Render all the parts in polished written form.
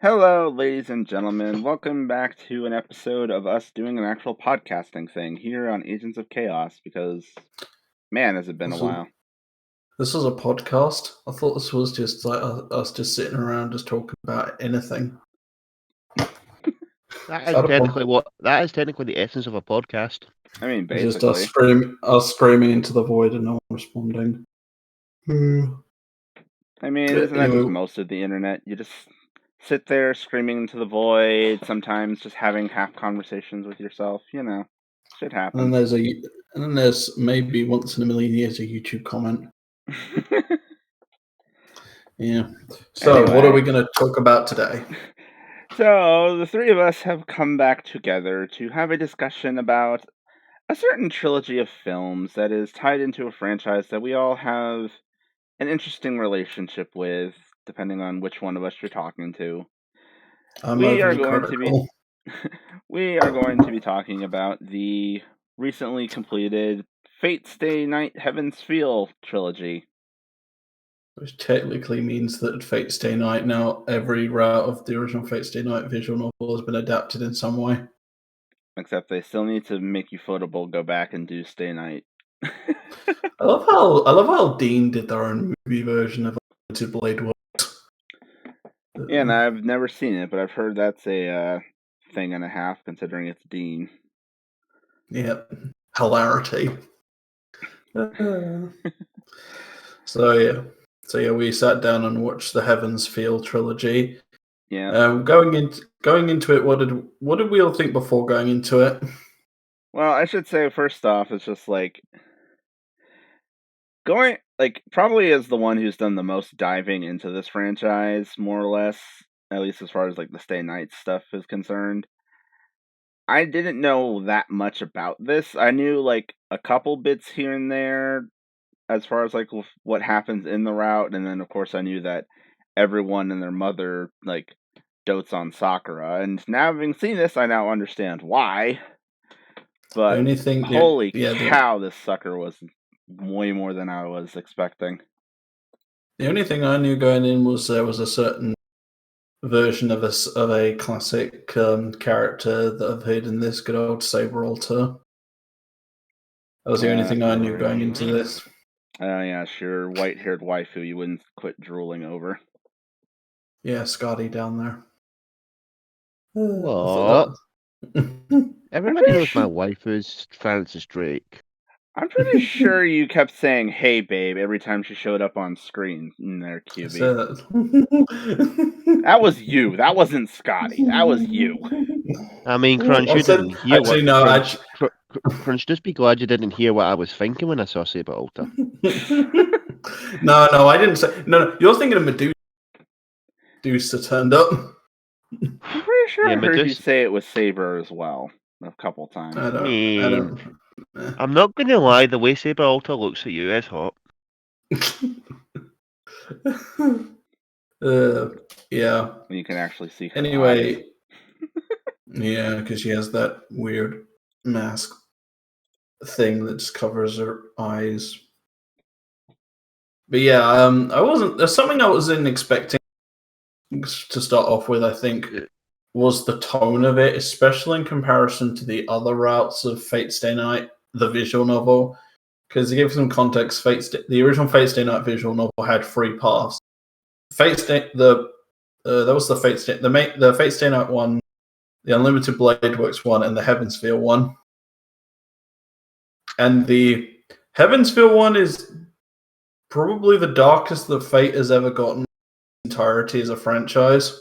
Hello, ladies and gentlemen. Welcome back to an episode of us doing an actual podcasting thing here on Agents of Chaos because, man, has it been a while. This was a podcast. I thought this was just like us just sitting around just talking about anything. That is technically the essence of a podcast. I mean, Just basically. us screaming into the void and no one responding. I mean, isn't that just most of the internet? You just sit there screaming into the void, sometimes just having half conversations with yourself, shit happens. And then there's maybe once in a million years a YouTube comment. Yeah. So anyway, what are we going to talk about today? So the three of us have come back together to have a discussion about a certain trilogy of films that is tied into a franchise that we all have an interesting relationship with, depending on which one of us you're talking to. We are going to be talking about the recently completed Fate Stay Night Heaven's Feel trilogy. Which technically means that Fate Stay Night, now every route of the original Fate Stay Night visual novel has been adapted in some way. Except they still need to make Ufotable go back and do Stay Night. I love how Dean did their own movie version of Unlimited Blade Works. Yeah, and I've never seen it, but I've heard that's a thing and a half, considering it's Dean. Yep, hilarity. So yeah, we sat down and watched the Heaven's Feel trilogy. Yeah. Going into it, what did we all think before going into it? Well, I should say first off, it's just probably as the one who's done the most diving into this franchise, more or less, at least as far as the Stay Night stuff is concerned. I didn't know that much about this. I knew a couple bits here and there as far as what happens in the route, and then of course I knew that everyone and their mother dotes on Sakura, and now having seen this, I now understand why. But holy cow, this sucker was way more than I was expecting. The only thing I knew going in was there was a certain version of a classic character that appeared in this good old Saber Alter. That was the only thing I knew going into this. Oh yeah, sure. White-haired waifu you wouldn't quit drooling over. Yeah, Scotty down there. What? Everybody knows my wife is Francis Drake. I'm pretty sure you kept saying, "Hey, babe," every time she showed up on screen in there, QB. That was you. That wasn't Scotty. That was you. I mean, Crunch, you didn't hear Crunch, just be glad you didn't hear what I was thinking when I saw Saber Alter. No, I didn't say... No, you're thinking of Medusa. Medusa turned up. I'm pretty sure I heard you say it was Saber as well a couple times. I'm not going to lie, the way Saber Alter looks at you is hot. Yeah. You can actually see her anyway, eyes. Yeah, because she has that weird mask thing that just covers her eyes. But yeah, there's something I wasn't expecting to start off with, I think, was the tone of it, especially in comparison to the other routes of Fate Stay Night, the visual novel. Because to give some context, the original Fate Stay Night visual novel had 3 paths. That was the Fate Stay Night one, the Unlimited Blade Works one, and the Heaven's Feel one. And the Heaven's Feel one is probably the darkest that Fate has ever gotten in its entirety as a franchise.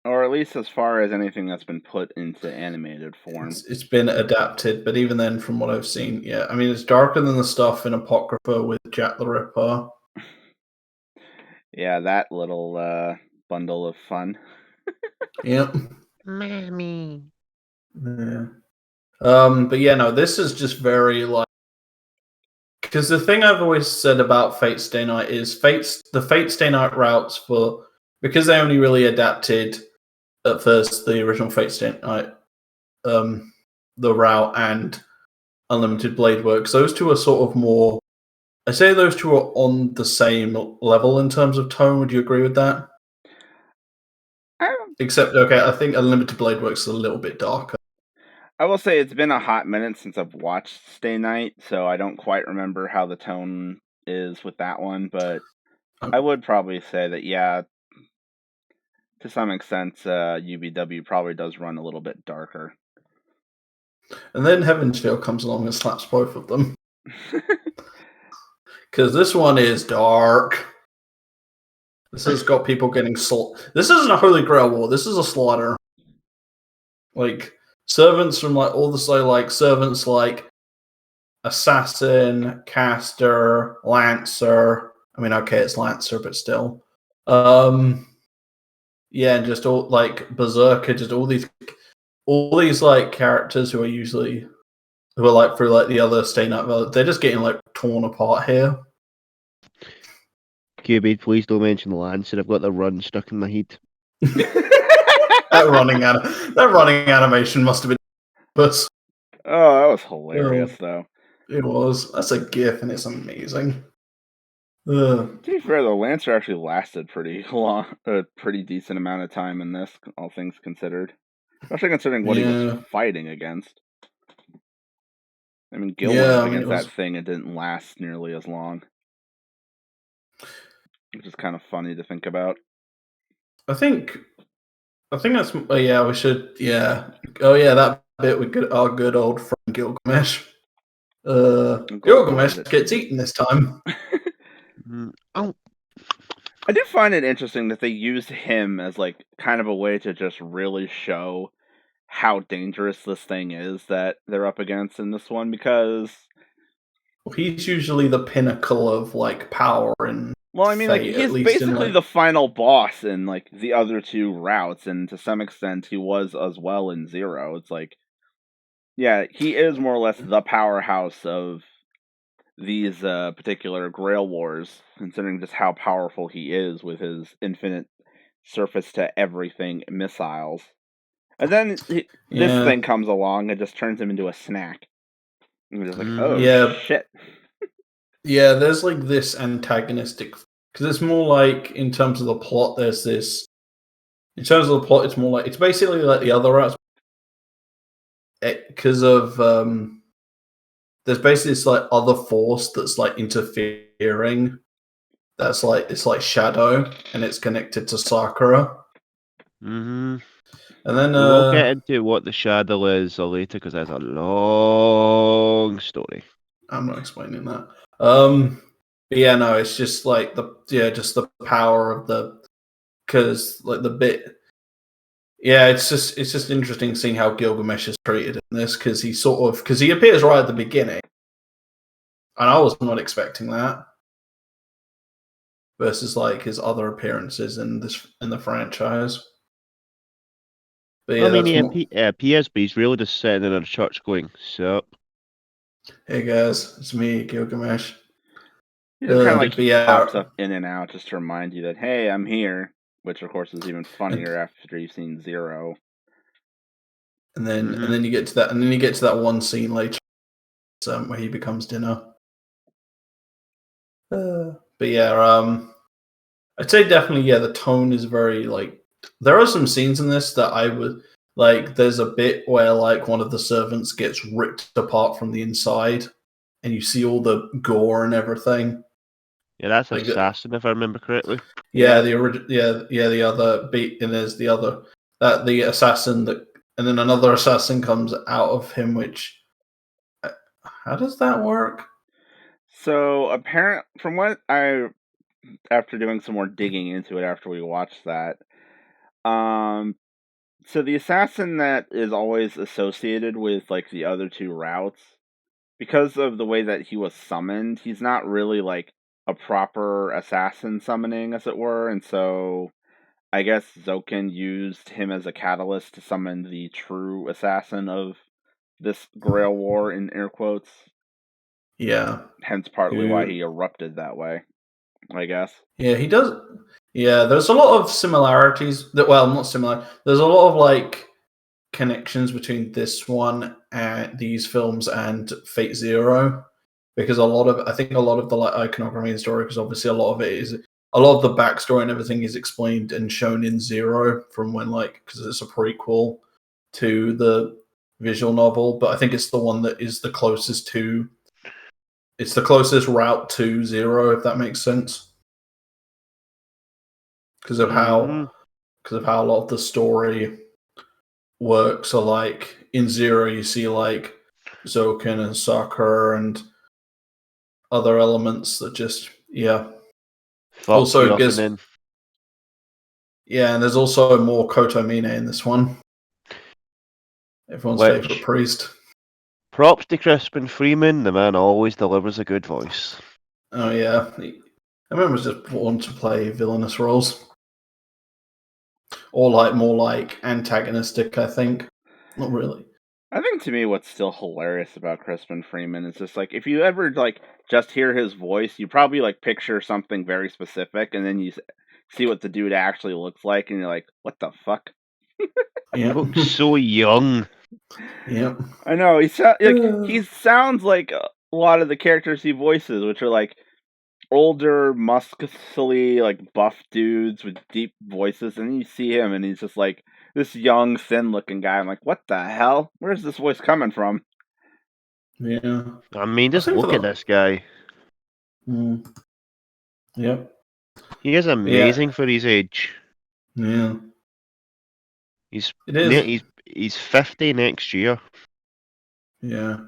Or at least as far as anything that's been put into animated form. It's been adapted, but even then, from what I've seen, yeah. I mean, it's darker than the stuff in Apocrypha with Jack the Ripper. Yeah, that little bundle of fun. Yep. Mammy. Yeah. But yeah, no, this is just very because the thing I've always said about Fate Stay Night is the Fate Stay Night routes because they only really adapted at first the original Fate Stay Night, the route and Unlimited Blade Works. Those two are sort of more. I say those two are on the same level in terms of tone. Would you agree with that? Except, okay, I think Unlimited Blade Works a little bit darker. I will say it's been a hot minute since I've watched Stay Night, so I don't quite remember how the tone is with that one, but I would probably say that, yeah, to some extent, UBW probably does run a little bit darker. And then Heaven's Feel comes along and slaps both of them. Because this one is dark. This has got people getting This isn't a Holy Grail war. This is a slaughter. Like, servants from, like, all the, like, servants like Assassin, Caster, Lancer. I mean, okay, it's Lancer, but still. Yeah, and just all, like, Berserker, just all these, like, characters who are like, through, like, the other Stay Night Valley, they're just getting, like, torn apart here. QB, please don't mention the Lancer. I've got the run stuck in my head. that running animation must have been. But oh, that was hilarious, though. It was. That's a GIF, and it's amazing. To be fair, though, Lancer actually lasted pretty long, a pretty decent amount of time in this, all things considered. Especially considering what he was fighting against. I mean, Gil went up against that thing, it didn't last nearly as long. Which is kind of funny to think about. I think that's... yeah, we should... Yeah. Oh, yeah, that bit with our good old friend Gilgamesh. Gilgamesh gets eaten this time. Oh. I do find it interesting that they used him as, like, kind of a way to just really show how dangerous this thing is that they're up against in this one, because... Well, he's usually the pinnacle of, like, power and... Well, I mean, like, he's basically the final boss in, like, the other two routes, and to some extent he was as well in Zero. It's like, yeah, he is more or less the powerhouse of these particular Grail Wars, considering just how powerful he is with his infinite surface-to-everything missiles. And then this thing comes along and just turns him into a snack. And you're just like, oh, shit. Yeah, there's, like, this antagonistic... Because it's more like, in terms of the plot, there's this... In terms of the plot, it's more like... It's basically like the other routes. Because of... there's basically this, like, other force that's, like, interfering. That's, like... It's like Shadow, and it's connected to Sakura. Mm-hmm. And then... we'll get into what the Shadow is later, because that's a long story. I'm not explaining that. But yeah, no, it's just like just the power of the... Because, like, the bit... Yeah, it's just interesting seeing how Gilgamesh is treated in this, because he appears right at the beginning, and I was not expecting that. Versus, like, his other appearances in the franchise. But yeah, I mean, PSB is really just sitting in a church going, "Sup? Hey guys, it's me, Gilgamesh." He just kind of like pops up in and out just to remind you that, hey, I'm here. Which, of course, is even funnier after you've seen Zero. And then you get to that, one scene later, where he becomes dinner. But yeah, I'd say definitely, yeah, the tone is very, like... There are some scenes in this that I would... Like, there's a bit where, like, one of the servants gets ripped apart from the inside, and you see all the gore and everything. Yeah, that's like Assassin, if I remember correctly. Yeah, the other beat, and there's the assassin and then another assassin comes out of him. Which, how does that work? So from what after doing some more digging into it after we watched that, so the assassin that is always associated with, like, the other two routes, because of the way that he was summoned, he's not really, like, a proper assassin summoning, as it were, and so I guess Zoken used him as a catalyst to summon the true assassin of this Grail War, in air quotes. Yeah. Hence partly why he erupted that way, I guess. Yeah, he does. Yeah, there's a lot of similarities. Not similar. There's a lot of, like, connections between this one and these films and Fate Zero, because I think a lot of the, like, iconography and story, because obviously a lot of it is a lot of the backstory and everything is explained and shown in Zero from when, like, because it's a prequel to the visual novel, but I think it's the one that is the closest to. It's the closest route to Zero, if that makes sense, because of how a lot of the story works. So, like in Zero, you see like Zoken and Sakura and other elements that just also gives. And there's also more Kotomine in this one. Everyone's favorite priest. Props to Crispin Freeman. The man always delivers a good voice. Oh yeah, I remember just born to play villainous roles, or like more like antagonistic. I think not really. I think to me, what's still hilarious about Crispin Freeman is just like if you ever like just hear his voice, you probably like picture something very specific, and then you see what the dude actually looks like, and you're like, "What the fuck?" He looks so young. Yep. I know he sounds like a lot of the characters he voices, which are like older, muscly, like buff dudes with deep voices, and then you see him, and he's just like this young, thin-looking guy. I'm like, what the hell? Where's this voice coming from? Yeah. I mean, just look at this guy. Yep. He is amazing for his age. Yeah. He's 50 next year. Yeah.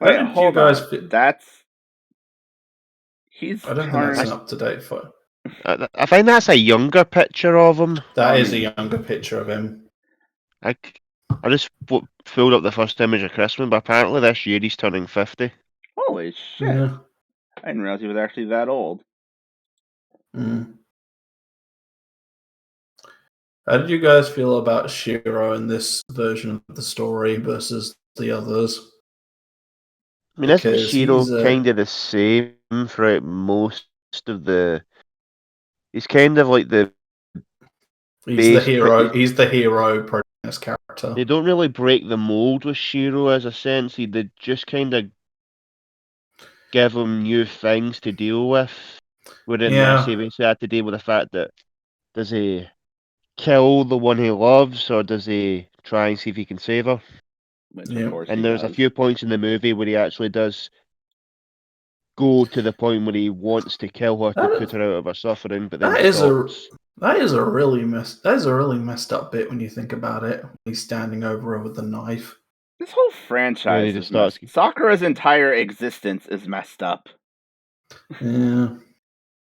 Wait, hold on. He's. I don't think that's an up-to-date photo. I think that's a younger picture of him. That is a younger picture of him. I just pulled up the first image of Crispin, but apparently this year he's turning 50. Holy shit. Yeah. I didn't realize he was actually that old. How did you guys feel about Shiro in this version of the story versus the others? I mean, isn't Shiro kind of the same throughout most of the... He's kind of like the... He's the hero. He's the hero protagonist character. They don't really break the mold with Shiro as a sense. They just kind of give him new things to deal with. We didn't necessarily have to deal with the fact that does he kill the one he loves, or does he try and see if he can save her? And there's a few points in the movie where he actually does go to the point where he wants to kill her to put her out of her suffering, but then stops. That is a really messed up bit when you think about it. He's standing over her with the knife. This whole franchise is Sakura's entire existence is messed up. Yeah.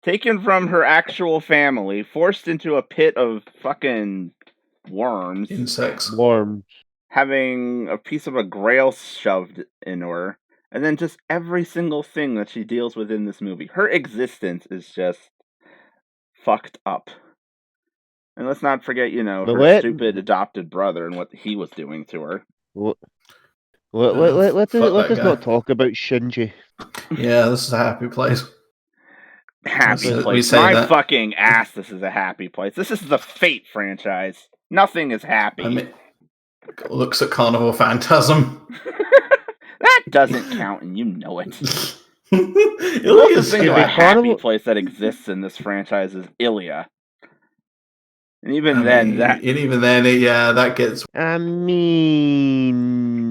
Taken from her actual family, forced into a pit of fucking worms. Insects. Worms. Having a piece of a grail shoved in her. And then just every single thing that she deals with in this movie. Her existence is just fucked up. And let's not forget, her stupid adopted brother and what he was doing to her. Let us not talk about Shinji. Yeah, this is a happy place. Happy place. My fucking ass, this is a happy place. This is the Fate franchise. Nothing is happy. I mean, looks at Carnival Phantasm. That doesn't count, and you know it. The closest thing to a happy place that exists in this franchise is Ilya. And even that gets... I mean,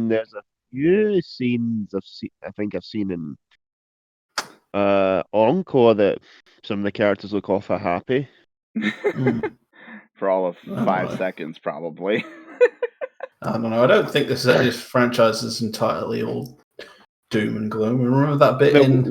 there's a few scenes I think I've seen in Encore that some of the characters look awful happy. For all of 5 seconds, probably. I don't know. I don't think this franchise is entirely all doom and gloom. Remember that bit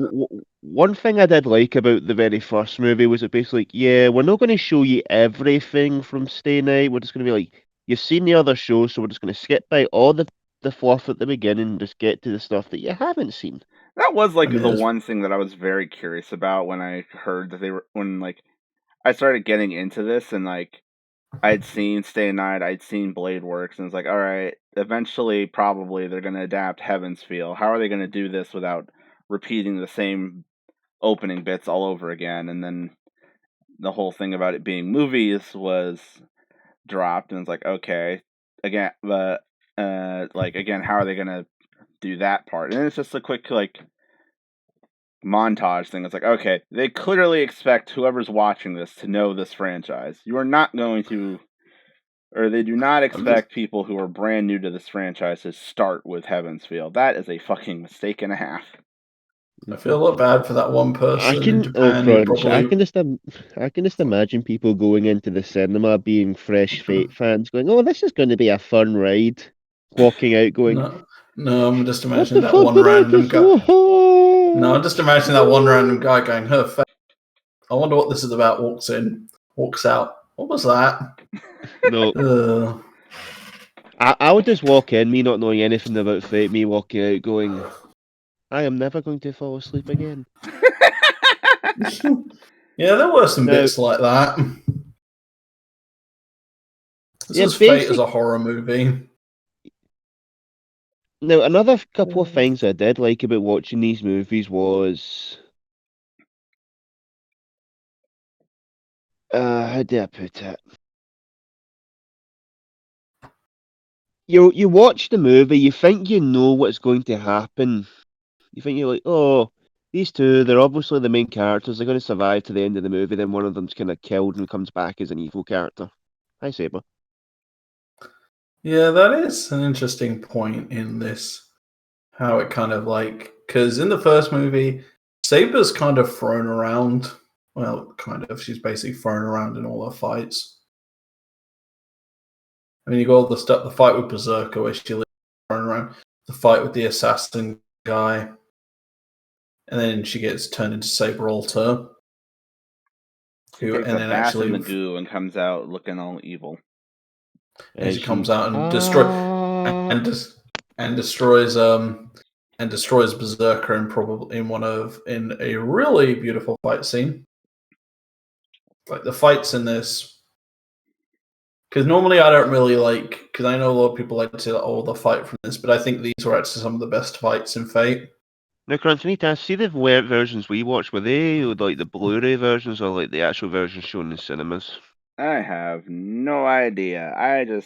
one thing I did like about the very first movie was it basically we're not going to show you everything from Stay Night. We're just going to be like, you've seen the other shows, so we're just going to skip by all the fluff at the beginning and just get to the stuff that you haven't seen. That was the one thing that I was very curious about when I heard that when I started getting into this, and I'd seen Stay Night, I'd seen Blade Works, and it's like, all right, eventually probably they're going to adapt Heaven's Feel. How are they going to do this without repeating the same opening bits all over again? And then the whole thing about it being movies was dropped, and it's like, okay, again, but again, how are they going to do that part? And it's just a quick montage thing. It's like, okay, they clearly expect whoever's watching this to know this franchise. You are not going to, or they do not expect people who are brand new to this franchise to start with Heaven's Feel. That is a fucking mistake and a half. I feel a lot bad for that one person in Japan who Crunch. probably. I can just imagine people going into the cinema being fresh Fate fans, going, "Oh, this is going to be a fun ride." Walking out, going, No, I'm just "What imagining the that fuck one did I random just?" guy. No, I'm just imagining that one random guy going, "Her face. I wonder what this is about." Walks in, walks out. What was that? No. I would just walk in, me not knowing anything about Fate, me walking out, going, "I am never going to fall asleep again." Yeah, there were some bits like that. This is Fate as a horror movie. Now, another couple of things I did like about watching these movies was, how do I put it? You watch the movie, you think you know what's going to happen. You think you're like, oh, these two, they're obviously the main characters. They're going to survive to the end of the movie. Then one of them's kind of killed and comes back as an evil character. Hi, Saber. Yeah, that is an interesting point in this. How it kind of like, because in the first movie, Saber's kind of thrown around. Well, kind of. She's basically thrown around in all her fights. I mean, you got all the stuff, the fight with Berserker, where she thrown around, the fight with the assassin guy, and then she gets turned into Saber Alter. She takes a bath in the goo and comes out looking all evil. And she comes out and destroys Berserker in a really beautiful fight scene. Like the fights in this, because normally I don't really like, because I know a lot of people like to say, oh, the fight from this, but I think these were actually some of the best fights in Fate. Now, Crunch, I need to ask, see the versions we watched, were they like the Blu-ray versions or like the actual versions shown in cinemas? I have no idea.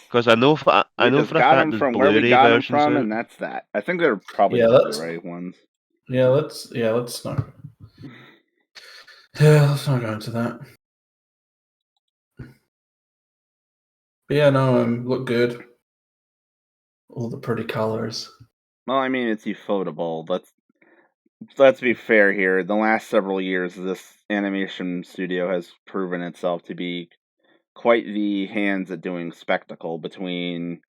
Because I know for we a just fact got them there's from where we Blu-ray got them versions from, out. and that's that. I think they're probably the Blu-ray ones. Let's not. Let's not go into that. But yeah, no, look good. All the pretty colors. Well, I mean, it's ufotable. Let's be fair here. The last several years, this animation studio has proven itself to be quite the hands at doing spectacle between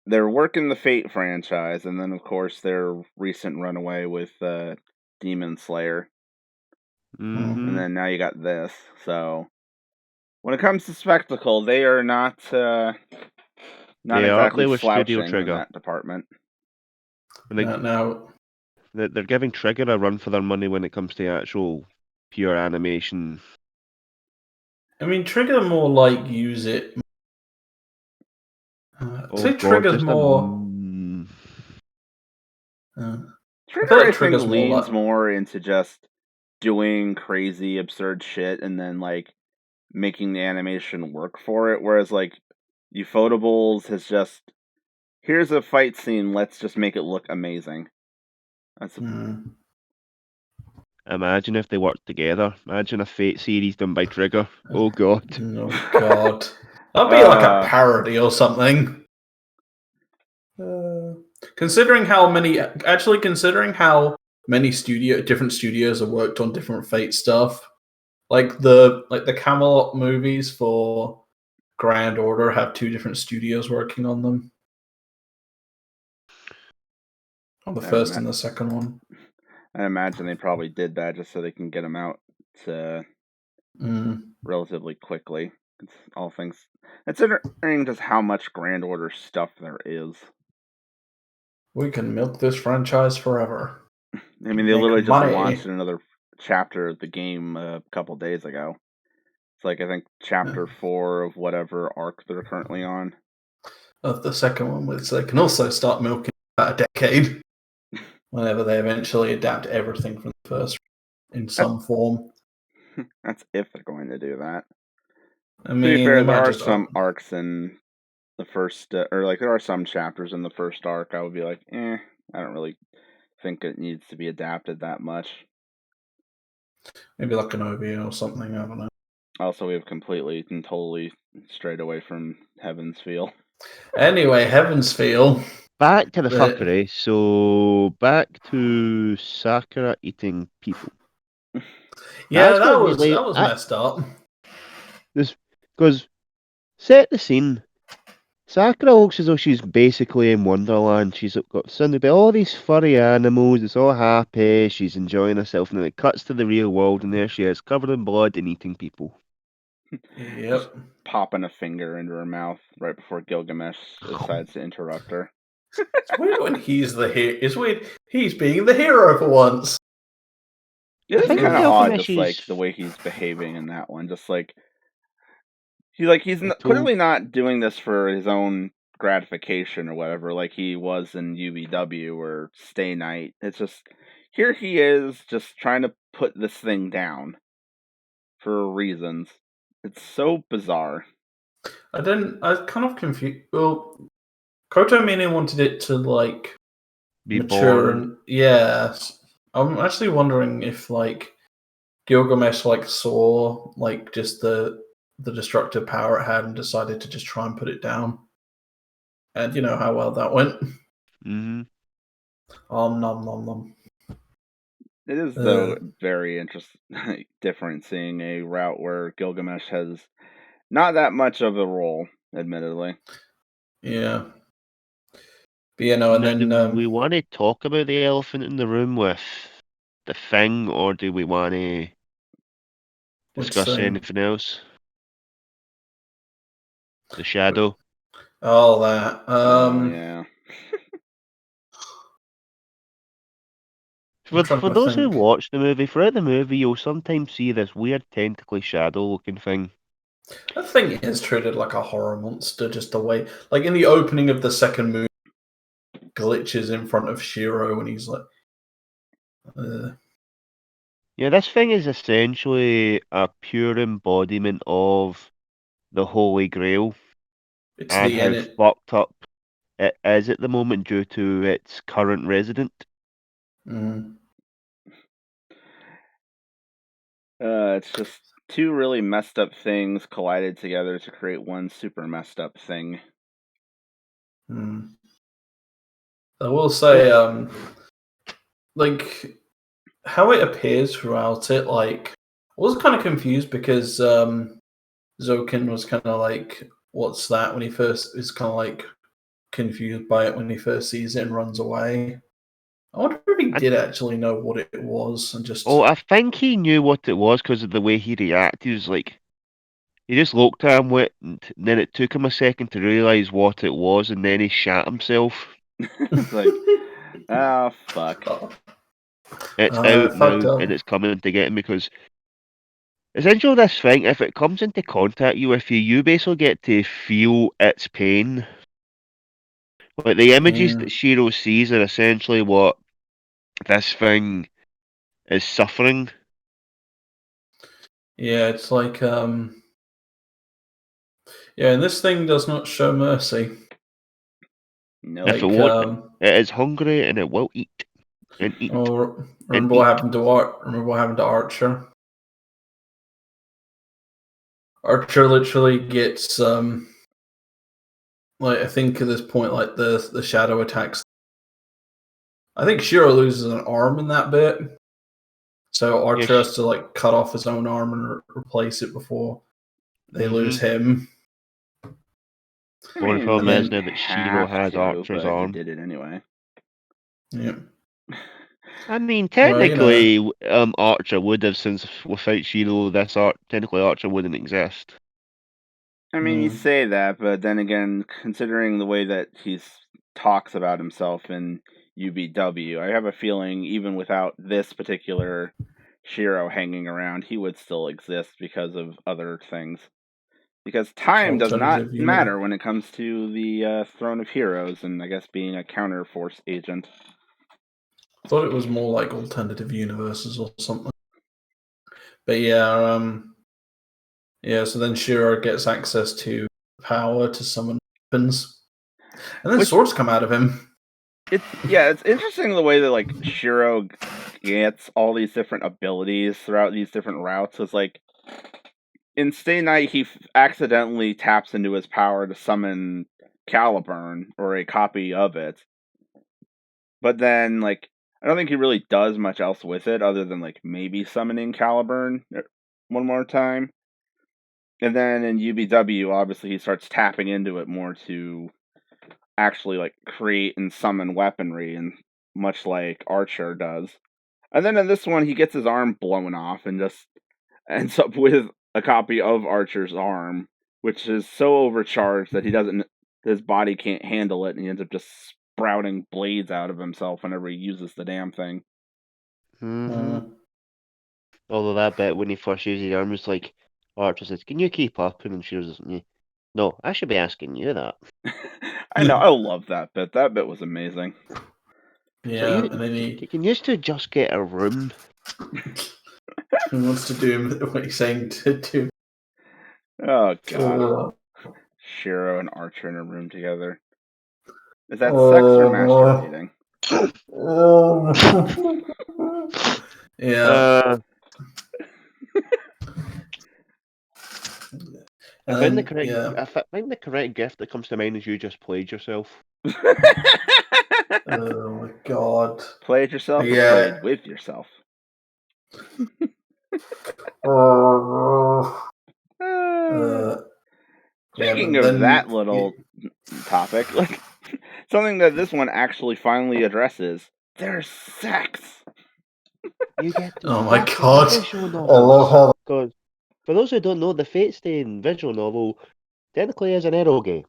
their work in the Fate franchise and then, of course, their recent runaway with Demon Slayer. Mm-hmm. And then now you got this. So, when it comes to spectacle, they are not exactly slouching in that department. They're giving Trigger a run for their money when it comes to actual pure animation. I mean, Trigger more like use it. Trigger's more. Trigger, I think, leans more into just doing crazy, absurd shit and then like making the animation work for it. Whereas like Ufotables has just here's a fight scene, let's just make it look amazing. That's Imagine if they worked together. Imagine a Fate series done by Trigger. Oh god. Oh god. That'd be like a parody or something. Considering how many different studios have worked on different Fate stuff, like the Camelot movies for Grand Order have 2 different studios working on them. On the first and the second one. I imagine they probably did that just so they can get them out relatively quickly. It's all things. It's interesting just how much Grand Order stuff there is. We can milk this franchise forever. I mean, they literally just launched another chapter of the game a couple days ago. It's like, I think, chapter 4 of whatever arc they're currently on. Of the second one, which they can also start milking about a decade. Whenever they eventually adapt everything from the first in some form. That's if they're going to do that. I mean, to be fair, there are some arcs in the first, or like there are some chapters in the first arc I would be like, I don't really think it needs to be adapted that much. Maybe like an OVA or something. I don't know. Also, we have completely and totally strayed away from Heaven's Feel. Anyway, Heaven's Feel. Back to the fuckery. So back to Sakura eating people. Yeah, that was messed up. Because set the scene. Sakura looks as though she's basically in Wonderland. She's got surrounded by all these furry animals. It's all happy. She's enjoying herself, and then it cuts to the real world, and there she is, covered in blood and eating people. Yep. Just popping a finger into her mouth right before Gilgamesh decides to interrupt her. It's weird when he's the hero. It's weird he's being the hero for once. It is kind of odd, just like the way he's behaving in that one. Just like he's clearly not doing this for his own gratification or whatever, like he was in UVW or Stay Night. It's just here he is, just trying to put this thing down for reasons. It's so bizarre. I was kind of confused. Well, Koto Mania wanted it to like be mature, born. and yes, I'm actually wondering if like Gilgamesh like saw like just the destructive power it had and decided to just try and put it down. And you know how well that went. Mm-hmm. Nom nom nom. It is though very interesting, different seeing a route where Gilgamesh has not that much of a role, admittedly. Yeah. But you know, and then do we want to talk about the elephant in the room with the thing, or do we want to discuss anything else? The shadow. All that. Yeah. For those who watch the movie, throughout the movie, you'll sometimes see this weird tentacly shadow-looking thing. That thing is treated like a horror monster, just the way, like in the opening of the second movie, glitches in front of Shiro, and he's like, Yeah, this thing is essentially a pure embodiment of the Holy Grail, and how fucked up it is at the moment due to its current resident. It's just two really messed up things collided together to create one super messed up thing. I will say, like, how it appears throughout it, like, I was kind of confused because Zokin was kind of like, what's that, when he first is kind of like confused by it when he first sees it and runs away. I wonder if he did actually know what it was and just... Oh, I think he knew what it was because of the way he reacted. He was like, he just looked at him, and then it took him a second to realise what it was, and then he shat himself. It's like, oh, fuck. It's out now, and it's coming to get him, because essentially this thing, if it comes into contact with you, you basically get to feel its pain. Like, the images that Shiro sees are essentially what this thing is suffering. Yeah, it's like, yeah, and this thing does not show mercy. No. If it won't, it is hungry and it will eat and eat. Remember what happened to Archer? Archer literally gets like, I think at this point, like the shadow attacks. I think Shiro loses an arm in that bit, so Archer has to like cut off his own arm and replace it before they lose him. Well, the problem is now that Shiro has Archer's arm. He did it anyway. Yeah. I mean, technically, Archer would have, since without Shiro, technically Archer wouldn't exist. I mean, you say that, but then again, considering the way that he talks about himself in UBW, I have a feeling even without this particular Shiro hanging around, he would still exist because of other things. Because time does not matter when it comes to the Throne of Heroes, and I guess being a counter-force agent. I thought it was more like alternative universes or something. But yeah, so then Shiro gets access to power to summon weapons, and then swords come out of him. It's interesting the way that like Shiro, gets all these different abilities throughout these different routes. Is like in Stay Night, he accidentally taps into his power to summon Caliburn or a copy of it. But then, like, I don't think he really does much else with it other than, like, maybe summoning Caliburn one more time. And then in UBW, obviously, he starts tapping into it more to actually, like, create and summon weaponry, and much like Archer does. And then in this one, he gets his arm blown off and just ends up with a copy of Archer's arm, which is so overcharged that his body can't handle it, and he ends up just sprouting blades out of himself whenever he uses the damn thing. Mm-hmm. Although that bit when he first uses his arm was like, Archer says, "Can you keep up?" And then she was, "No, I should be asking you that." I know, I love that bit. That bit was amazing. Yeah, so and then can you just get a room? He wants to do what he's saying to do. Oh god. Shiro and Archer in a room together. Is that sex or masturbating? Yeah. I think the correct gift that comes to mind is you just played yourself. Oh my god. Played yourself or played with yourself? Speaking of that little topic, like something that this one actually finally addresses, there's sex. You get to oh my god. visual novels. I love how because for those who don't know, the Fate Stay visual novel technically is an eroge.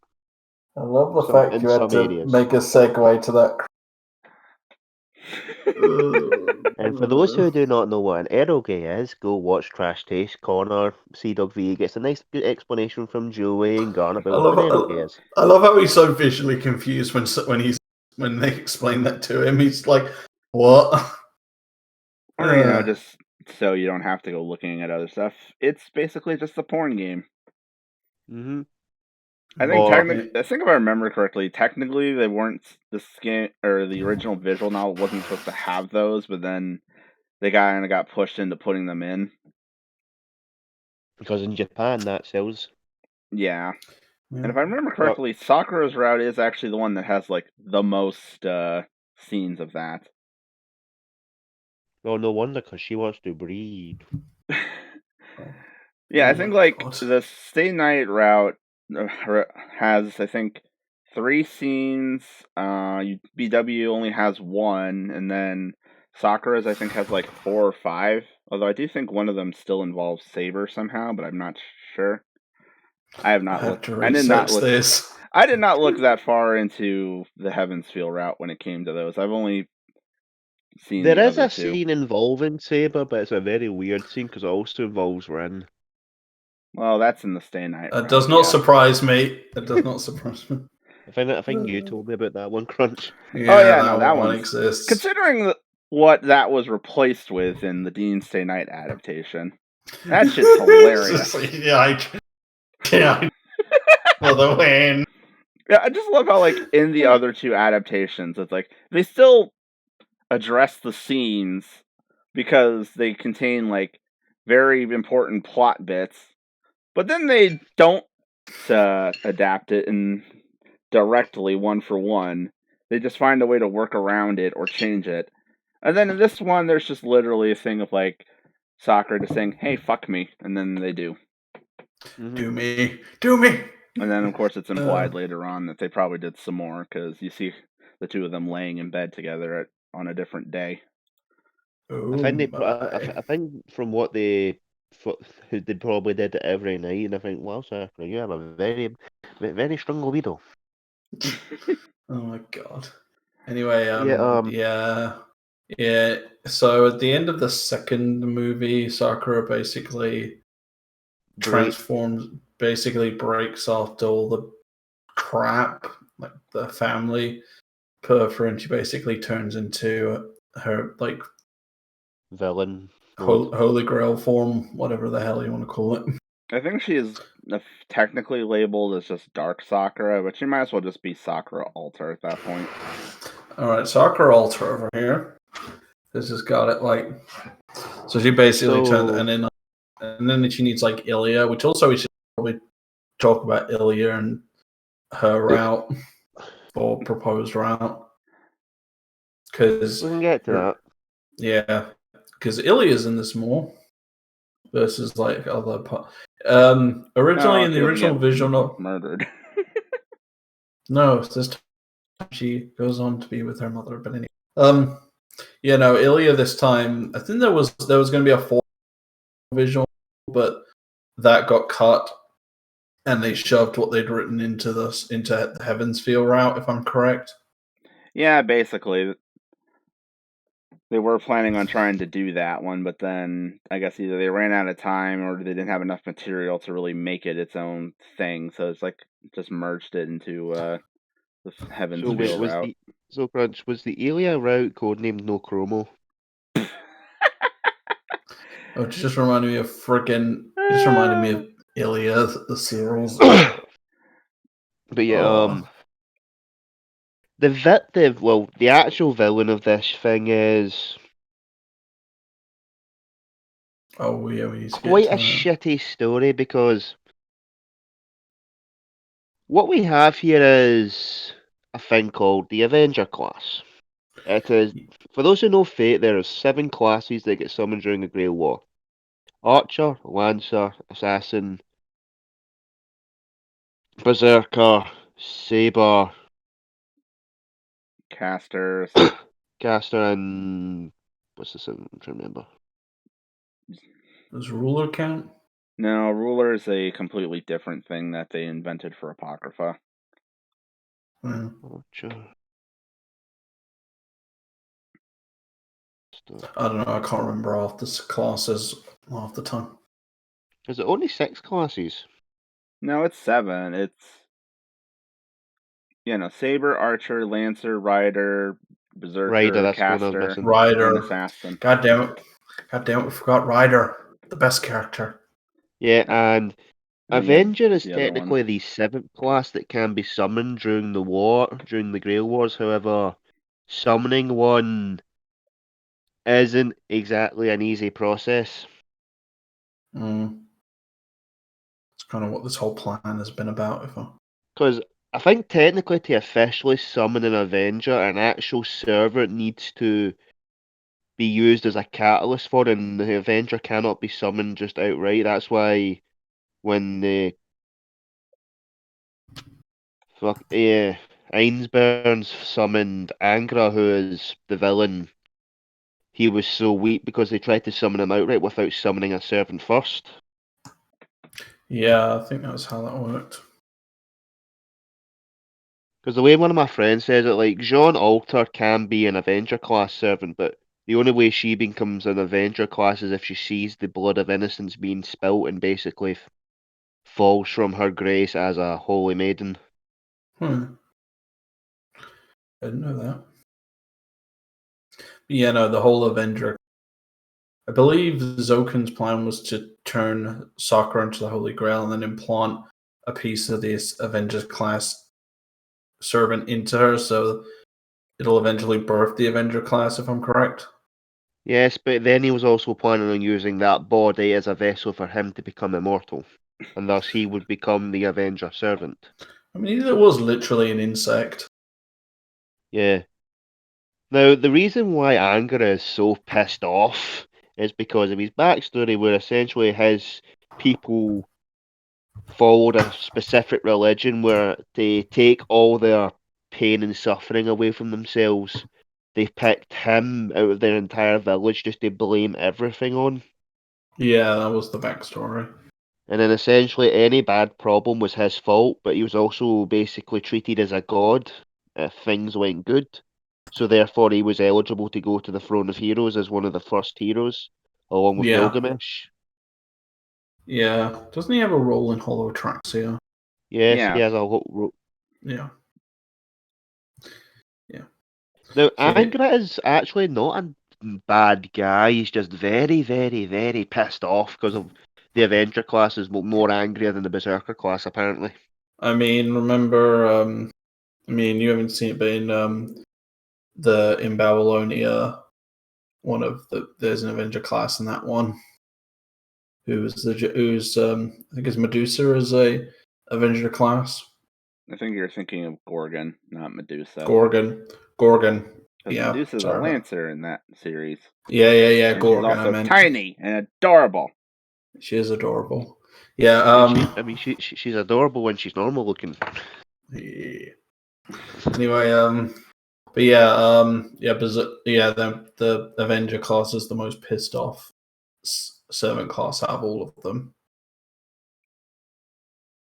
I love the fact you had to make a segue to that. And for those who do not know what an eroge is, go watch Trash Taste Corner. CW gets a nice good explanation from Joey and Garn about what an eroge is. I love how he's so visually confused when they explain that to him. He's like, "What?" Or just so you don't have to go looking at other stuff. It's basically just a porn game. Mm-hmm. I think I think if I remember correctly, technically they weren't the skin or the original visual novel wasn't supposed to have those, but then they kind of got pushed into putting them in. Because in Japan that sells. Yeah. And if I remember correctly, Sakura's route is actually the one that has like the most scenes of that. Well, no wonder, because she wants to breed. Yeah, I think like the Stay Night route has, I think, 3 scenes. BW only has 1, and then Sakura's I think has like 4 or 5. Although I do think one of them still involves Saber somehow, but I'm not sure. I have not looked. I did not look this. I did not look that far into the Heavensfield route when it came to those. I've only seen there the is other a two. scene involving Saber, but it's a very weird scene because it also involves Rin. Well, that's in the Stay Night. It does not surprise me. It does not surprise me. I think you told me about that one, Crunch. Yeah, no, that one exists. Considering what that was replaced with in the Dean Stay Night adaptation, that shit's hilarious. Yeah, for the win. Yeah, I just love how, like, in the other 2 adaptations, it's like they still address the scenes because they contain like very important plot bits, but then they don't adapt it in directly one for one. They just find a way to work around it or change it. And then in this one, there's just literally a thing of like Sakura just saying, "Hey, fuck me," and then they do. Do me, do me. And then of course it's implied later on that they probably did some more because you see the 2 of them laying in bed together on a different day. Oh, I think from what they probably did it every night, and I think, well, Sakura, you have a very, very strong libido. Oh my god. Anyway, yeah. So at the end of the second movie, Sakura basically transforms, basically breaks off all the crap, like the family perf, and she basically turns into her like villain, holy grail form, whatever the hell you want to call it. I think she is technically labeled as just Dark Sakura, but she might as well just be Sakura Alter at that point. All right, Sakura Alter over here This has got it like. So she basically turned, and then she needs like Ilya, which also we should probably talk about Ilya and her route or proposed route because we can get to that. Yeah, because Ilya's in this more versus like other originally in the original visual novel, murdered. No, this time she goes on to be with her mother. But anyway, Ilya this time. I think there was going to be a 4 visual, but that got cut, and they shoved what they'd written into the Heaven's Feel route. If I'm correct. Yeah, basically. They were planning on trying to do that one, but then I guess either they ran out of time or they didn't have enough material to really make it its own thing. So it's like just merged it into the Heaven's Feel route. Crunch, was the Ilya route codenamed No Chromo? Oh, it just reminded me of Ilya, the series. But yeah, the actual villain of this thing is quite a shitty story because what we have here is a thing called the Avenger class. It is, for those who know Fate, there are 7 classes that get summoned during the Grail War: Archer, Lancer, Assassin, Berserker, Saber, Caster, and what's the 7th? I'm trying to remember. Does Ruler count? No, Ruler is a completely different thing that they invented for Apocrypha. Archer. I don't know. I can't remember off the classes off the tongue. Is it only 6 classes? No, it's 7. It's Saber, Archer, Lancer, Rider, Berserker, Caster, Rider, and Assassin. God damn it! We forgot Rider, the best character. Yeah, and Avenger is technically the 7th class that can be summoned during the Grail Wars. However, summoning one isn't exactly an easy process. It's kind of what this whole plan has been about. Because I think technically to officially summon an Avenger, an actual server needs to be used as a catalyst for it, and the Avenger cannot be summoned just outright. That's why when the Ainsburns summoned Angra, who is the villain, he was so weak because they tried to summon him outright without summoning a servant first. Yeah, I think that's how that worked. Because the way one of my friends says it, like, Jean Alter can be an Avenger class servant, but the only way she becomes an Avenger class is if she sees the blood of innocence being spilt and basically falls from her grace as a holy maiden. I didn't know that. Yeah, no, the whole Avenger. I believe Zokin's plan was to turn Sakura into the Holy Grail and then implant a piece of this Avengers class servant into her, so it'll eventually birth the Avenger class, if I'm correct. Yes, but then he was also planning on using that body as a vessel for him to become immortal, and thus he would become the Avenger servant. I mean, it was literally an insect. Yeah. Now, the reason why Angra is so pissed off is because of his backstory, where essentially his people followed a specific religion where they take all their pain and suffering away from themselves. They picked him out of their entire village just to blame everything on. Yeah, that was the backstory. And then essentially any bad problem was his fault, but he was also basically treated as a god if things went good. So therefore he was eligible to go to the Throne of Heroes as one of the first heroes, along with Gilgamesh. Yeah. Doesn't he have a role in Holotraxia? Yes, he has a whole Yeah. Now, Angra is actually not a bad guy. He's just very, very, very pissed off because of the Avenger class is more angrier than the Berserker class, apparently. I mean, remember, you haven't seen it, but in Babylonia, there's an Avenger class in that one. I think it's Medusa is a Avenger class. I think you're thinking of Gorgon, not Medusa. Gorgon. Because Yeah, Medusa's a Lancer in that series. Yeah. And Gorgon. she's also tiny and adorable. She is adorable. Yeah. She's adorable when she's normal looking. Yeah. Anyway, but yeah, the Avenger class is the most pissed off servant class out of all of them.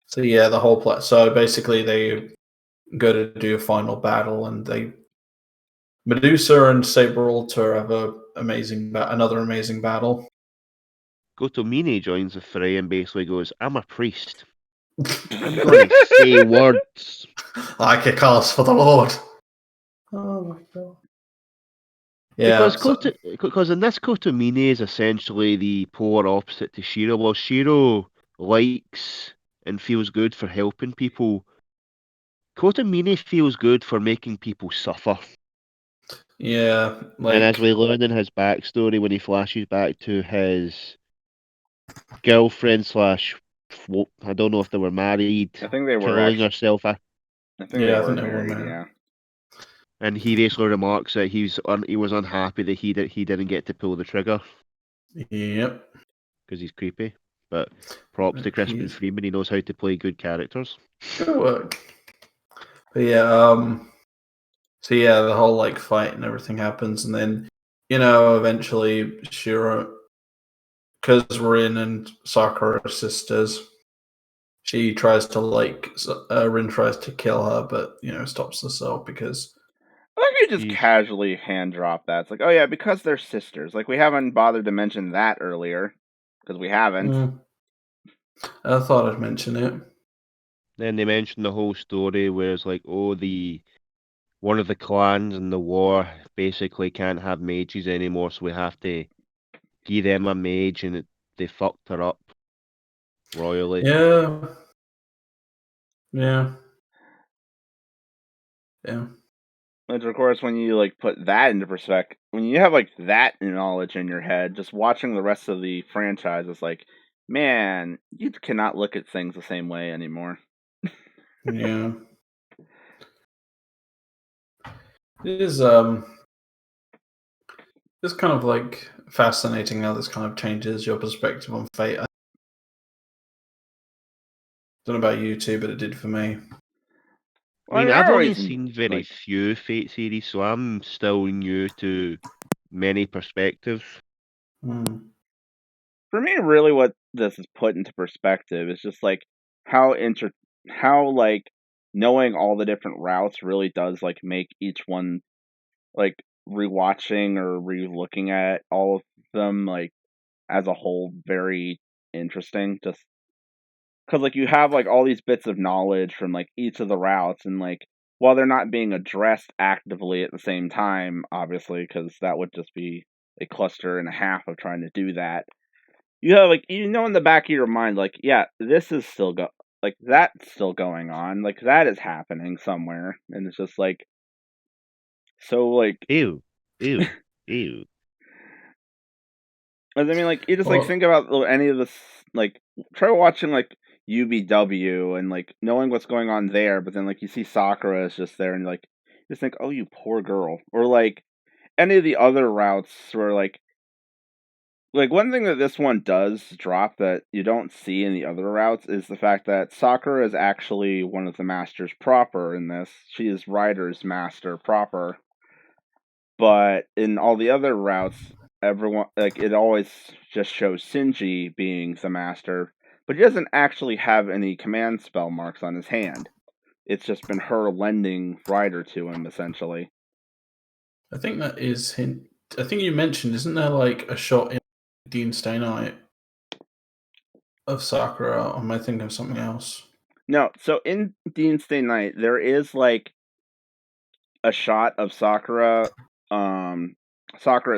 So yeah, the whole play. So basically, they go to do a final battle, and Medusa and Saber Alter have another amazing battle. Gotomini joins the fray and basically goes, "I'm a priest. I'm going to say words. I kick ass for the Lord." Oh my god. Yeah, because in this Kotomini is essentially the polar opposite to Shiro. Well, Shiro likes and feels good for helping people. Kotomini feels good for making people suffer. Yeah, and as we learn in his backstory, when he flashes back to his girlfriend slash, I don't know if they were married. I think they were killing herself. I think they were married. Yeah. And he basically remarks that he was unhappy that he didn't get to pull the trigger. Yep. Because he's creepy. But props to Crispin Freeman. He knows how to play good characters. Good work. But yeah, so yeah, the whole fight and everything happens, and then eventually Shiro, because Rin and Sakura are sisters, she tries to Rin tries to kill her, but stops herself because. I think you just casually hand drop that. It's like, oh yeah, because they're sisters. Like we haven't bothered to mention that earlier, because we haven't. I thought I'd mention it. Then they mention the whole story where it's like, oh, one of the clans in the war basically can't have mages anymore, so we have to give them a mage, and they fucked her up royally. Yeah. Which, of course, when you put that into perspective, when you have that knowledge in your head, just watching the rest of the franchise is like, man, you cannot look at things the same way anymore. Yeah. It is it's kind of fascinating how this kind of changes your perspective on fate. I don't know about you two, but it did for me. I mean, I've only seen very few Fate series, so I'm still new to many perspectives. For me, really, what this is put into perspective is just how knowing all the different routes really does make each one rewatching or re-looking at all of them as a whole very interesting. Just because you have all these bits of knowledge from each of the routes, and while they're not being addressed actively at the same time, obviously, because that would just be a cluster and a half of trying to do that. You have in the back of your mind, yeah, this is still that's still going on, that is happening somewhere, and it's just so ew. I mean, you just think about any of this, try watching UBW and knowing what's going on there, but then you see Sakura is just there, and you just think, oh, you poor girl, or any of the other routes where one thing that this one does drop that you don't see in the other routes is the fact that Sakura is actually one of the masters proper in this. She is Rider's master proper. But in all the other routes, everyone it always just shows Shinji being the master, but he doesn't actually have any command spell marks on his hand. It's just been her lending Rider to him, essentially. I think that is hint. I think you mentioned, isn't there a shot in Dean Stay Night of Sakura, or am I thinking of something else? No, so in Dean Stay Night, there is a shot of Sakura's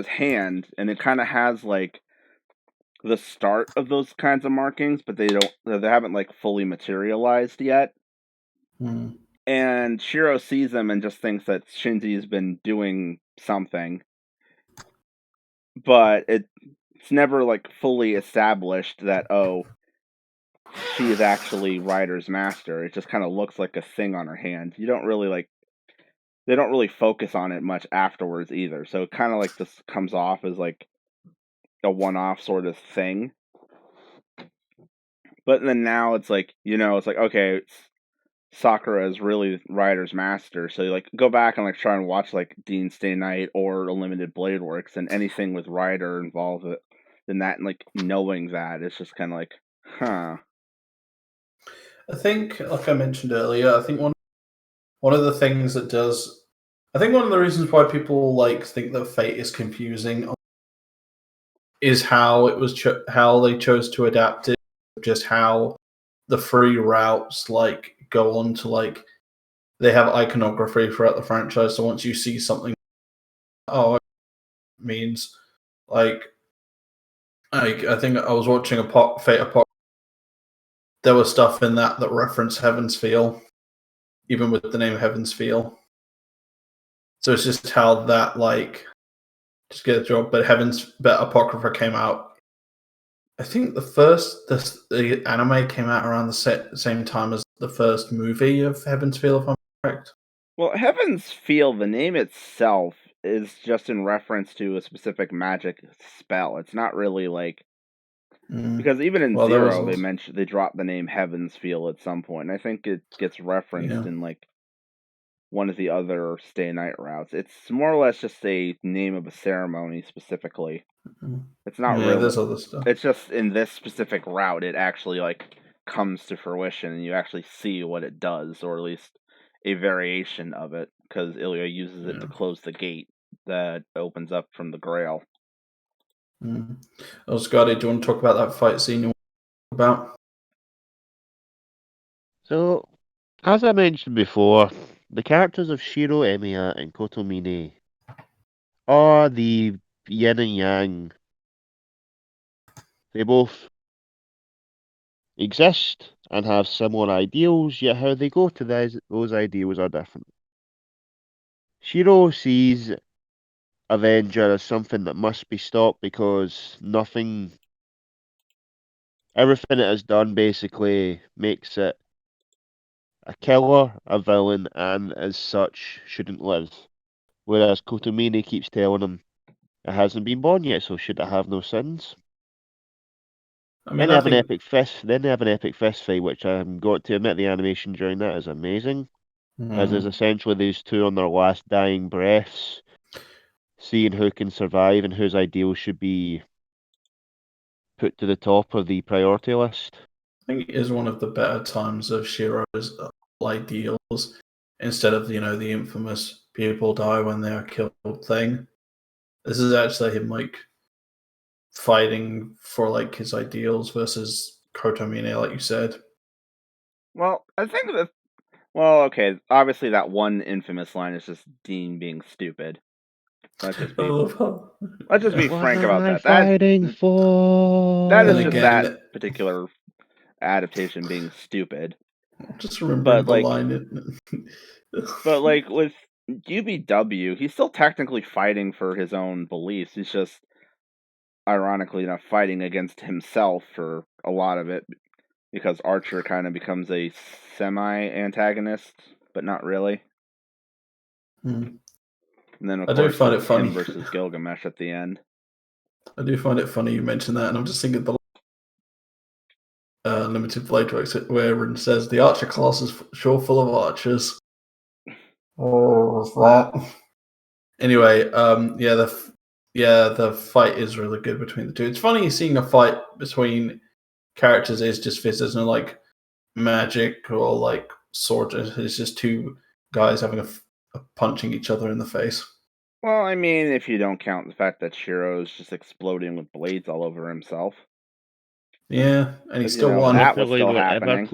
hand, and it kind of has the start of those kinds of markings, but they haven't fully materialized yet. And Shiro sees them and just thinks that Shinji's been doing something. but it's never like fully established that she is actually Ryder's master. It just kind of looks like a thing on her hand. You don't really like they don't really focus on it much afterwards either. So it kind of like this comes off as like a one-off sort of thing. But then now it's like, it's like, okay, Sakura is really Ryder's master. So you like go back and like try and watch like Dean Stay Night or Unlimited Blade Works, and anything with Ryder involved in that, and like knowing that it's just kind of like, huh. I think, like I mentioned earlier, I think one of the things that does, I think one of the reasons why people like think that Fate is confusing is how it was how they chose to adapt it, just how the free routes like go on to like they have iconography throughout the franchise. So once you see something, it means like I think I was watching a Fate Apoc. There was stuff in that referenced Heaven's Feel, even with the name Heaven's Feel. So it's just how that like just get a job. But Apocrypha came out. I think the anime came out around the same time as the first movie of Heaven's Feel, if I'm correct. Well, Heaven's Feel, the name itself is just in reference to a specific magic spell. It's not really like because even in Zero, they dropped the name Heaven's Feel at some point, and I think it gets referenced in like one of the other Stay Night routes. It's more or less just a name of a ceremony specifically. It's not really. There's other stuff. It's just in this specific route, it actually like comes to fruition, and you actually see what it does, or at least a variation of it, because Ilya uses it to close the gate that opens up from the Grail. Oh, Scotty, do you want to talk about that fight scene you want to talk about? So, as I mentioned before, the characters of Shiro, Emiya, and Kotomine are the yin and yang. They both exist and have similar ideals, yet how they go to those ideals are different. Shiro sees Avenger as something that must be stopped because everything it has done basically makes it a killer, a villain, and as such shouldn't live. Whereas Kotomine keeps telling him it hasn't been born yet, so should it have no sins? Then they have an epic fist fight, which I've got to admit the animation during that is amazing. As is essentially these two on their last dying breaths, seeing who can survive and whose ideals should be put to the top of the priority list. I think it is one of the better times of Shiro's ideals, instead of the infamous people die when they are killed thing. This is actually him like fighting for like his ideals versus Kotomine, like you said. Well, I think that. Well, okay. Obviously, that one infamous line is just Dean being stupid. Let's just be frank about that. Fighting for that is just that particular adaptation being stupid. Just remembering the line. But like with UBW, he's still technically fighting for his own beliefs. He's just ironically enough fighting against himself for a lot of it, because Archer kind of becomes a semi-antagonist, but not really. And then of course, find it funny versus Gilgamesh at the end. I do find it funny you mentioned that, and I'm just thinking the Limited Blade Works where it says the Archer class is sure full of archers. Oh, what's that? Anyway, the fight is really good between the two. It's funny seeing a fight between characters is just this. There's no like magic or like sword. It's just two guys having a punching each other in the face. Well, I mean, if you don't count the fact that Shiro's just exploding with blades all over himself. Yeah, and he still won. That was still happening.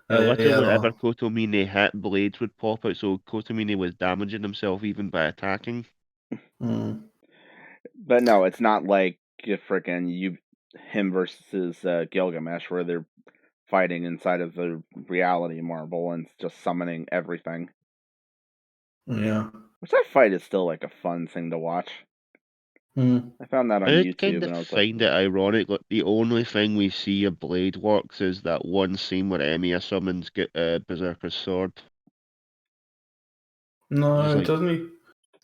Whenever Kotomine hit, blades would pop out, so Kotomine was damaging himself even by attacking. But no, it's not like him versus Gilgamesh, where they're fighting inside of the reality marble and just summoning everything. Yeah. Which that fight is still like a fun thing to watch. I found that on I YouTube, kind and of I was like, find it ironic. Like the only thing we see of Blade works is that one scene where Emiya summons Berserker's sword. Just No, like doesn't he?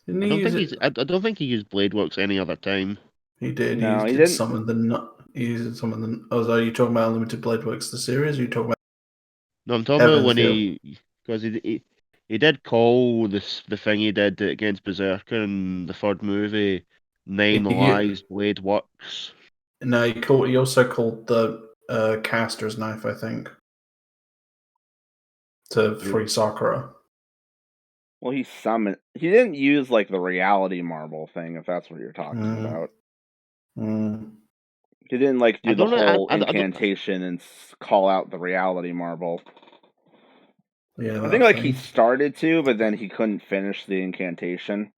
Didn't I he don't use think it? he's. I don't think he used Blade works any other time. He did. He no, he did didn't. summon the nut. He used summon the. Oh, are you talking about Unlimited Blade Works, the series? Or are you talking about No, I'm talking about Heaven's when Feel? because he did call the thing he did against Berserker in the third movie. Nine He, lives, Blade works. no, he called. He also called the caster's knife, I think, to free Sakura. Well, he summoned. He didn't use like the reality marble thing, if that's what you're talking Mm, about. mm. He didn't like I do the don't know. whole I don't. incantation and call out the reality marble. Yeah, I think that like he thing. started to, but then he couldn't finish the incantation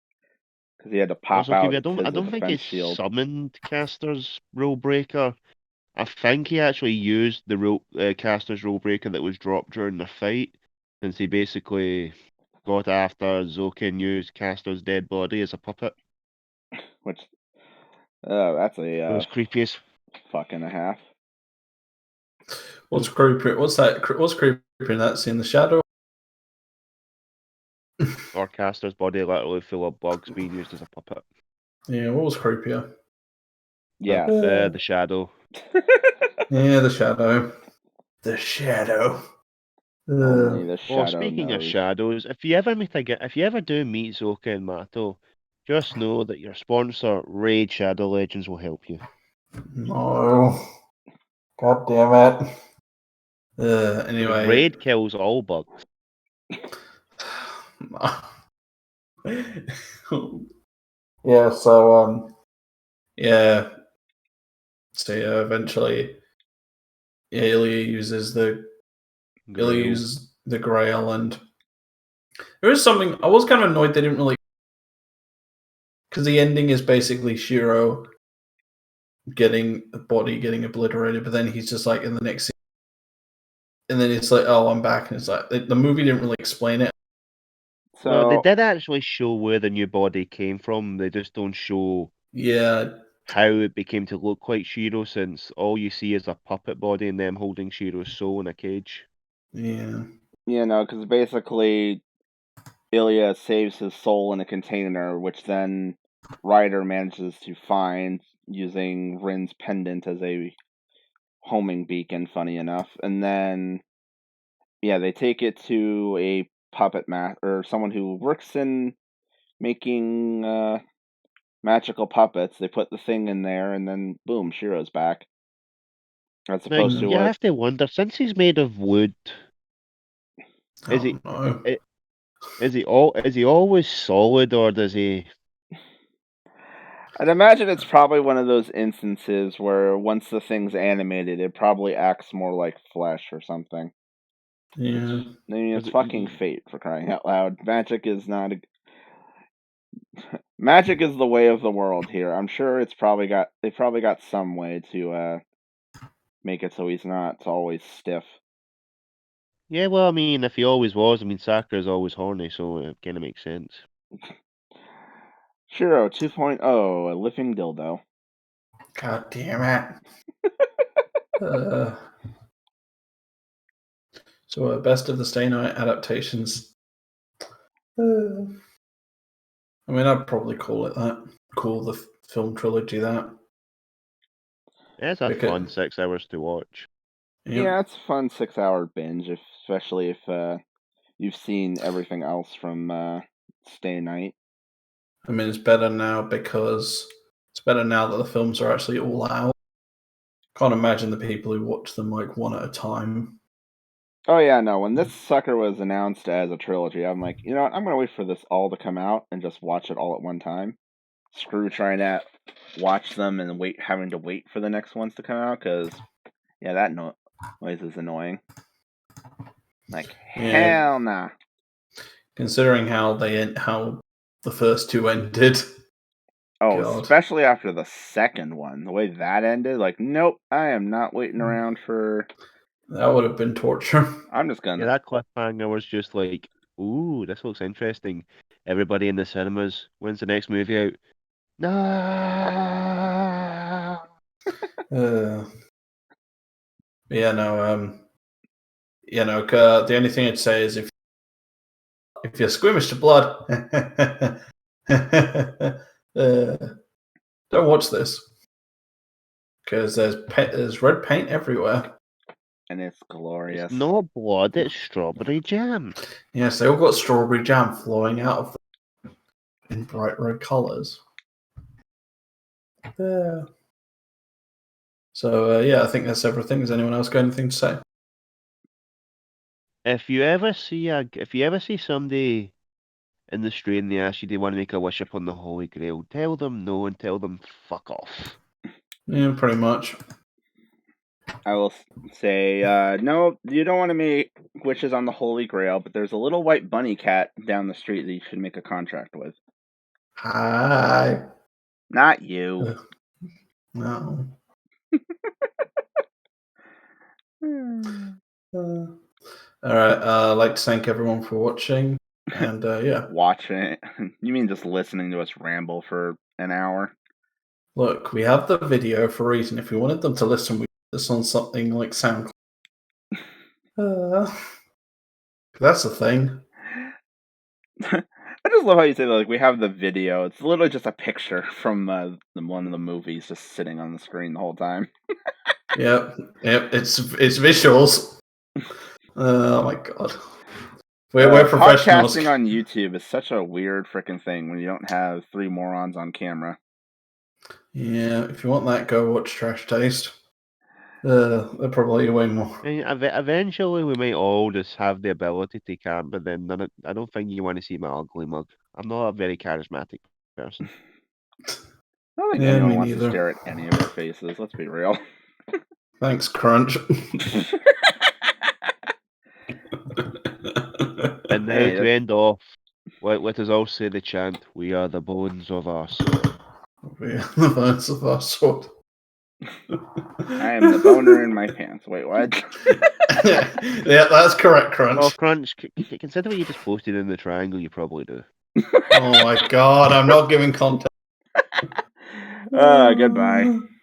because he had to pop Also, out Kiwi, into I the don't think he defense shield. summoned Caster's Rule Breaker. I think he actually used the Caster's Rule Breaker that was dropped during the fight, since he basically got after Zoka and used Caster's dead body as a puppet. Which, that's a It was creepy as fuck and a half. What's creepy? What's that? What's creepy in that scene? The shadow. or Caster's body literally full of bugs being used as a puppet. Yeah, what was creepier? Yeah. The shadow. Yeah, the shadow. The shadow. Only the Oh, shadow speaking of knows. shadows, if you ever do meet Zoka and Mato, just know that your sponsor, Raid Shadow Legends, will help you. No. God damn it. Because Anyway. Raid kills all bugs. Yeah, so yeah. So yeah, eventually Ilya uses the Grail. grail, and there is something I was kind of annoyed they didn't really, because the ending is basically Shiro getting the body getting obliterated, but then he's just like in the next scene, and then it's like, oh, I'm back, and it's like the movie didn't really explain it. Well, they So did actually show where the new body came from. They just don't show Yeah, how it became to look like Shiro, since all you see is a puppet body and them holding Shiro's soul in a cage. yeah, because basically Ilya saves his soul in a container, which then Ryder manages to find using Rin's pendant as a homing beacon, funny enough. And then, yeah, they take it to a puppet or someone who works in making magical puppets. They put the thing in there, and then boom, Shiro's back. As Now, opposed to you a. have to wonder, since he's made of wood, I is he don't know. is he always solid, or does he? I'd imagine it's probably one of those instances where once the thing's animated, it probably acts more like flesh or something. Yeah, I mean, it's fucking fate, for crying out loud. Magic is not magic is the way of the world here. I'm sure they probably got some way to make it so he's not always stiff. Yeah, well, I mean, if he always was, I mean, Sakura's always horny, so it kind of makes sense. Shiro 2.0, a living dildo. God damn it. So, best of the Stay Night adaptations. I mean, I'd probably call it that. Call the film trilogy that. It's a fun 6 hours to watch. Yep. Yeah, it's a fun 6-hour binge, especially if you've seen everything else from Stay Night. I mean, it's better now because it's better now that the films are actually all out. Can't imagine the people who watch them like one at a time. Oh yeah, no. When this sucker was announced as a trilogy, I'm like, you know what? I'm gonna wait for this all to come out and just watch it all at one time. Screw trying to watch them and having to wait for the next ones to come out, because yeah, that noise is annoying. Like Yeah, hell nah. considering how the first two ended. Oh, God, especially after the second one, the way that ended. Like, nope, I am not waiting around for. that would have been torture. I'm just Yeah, gonna. that cliffhanger was just like, ooh, this looks interesting. Everybody in the cinemas, when's the next movie out? No. Yeah, no. The only thing I'd say is if you're squeamish to blood, don't watch this because there's red paint everywhere. And it's glorious. It's not blood, it's strawberry jam. Yes, they all got strawberry jam flowing out of them in bright red colours. Yeah. So I think that's everything. Has anyone else got anything to say? If you ever see somebody in the street and they ask you they want to make a wish upon the Holy Grail, tell them no and tell them fuck off. Yeah, pretty much. I will say, no, you don't want to make wishes on the Holy Grail, but there's a little white bunny cat down the street that you should make a contract with. Hi. Not you. No. All right. I'd like to thank everyone for watching. And yeah. Watching it. You mean just listening to us ramble for an hour? Look, we have the video for a reason. If we wanted them to listen, we put this on something like SoundCloud. That's the thing. I just love how you say that, like, we have the video. It's literally just a picture from one of the movies just sitting on the screen the whole time. Yep. It's visuals. Oh my god. We're professionals. Podcasting on YouTube is such a weird freaking thing when you don't have three morons on camera. Yeah, if you want that, go watch Trash Taste. They're probably way more. I mean, eventually, we might all just have the ability to camp, but then I don't think you want to see my ugly mug. I'm not a very charismatic person. I don't think anyone wants to stare at any of our faces. Let's be real. Thanks, Crunch. And now to end off, let us all say the chant, "We are the bones of our sword." We are the bones of our sword. I am the boner in my pants. Wait, what? Yeah, that's correct, Crunch. Well, Crunch, consider what you just posted in the triangle, you probably do. Oh my god, I'm not giving context. Goodbye.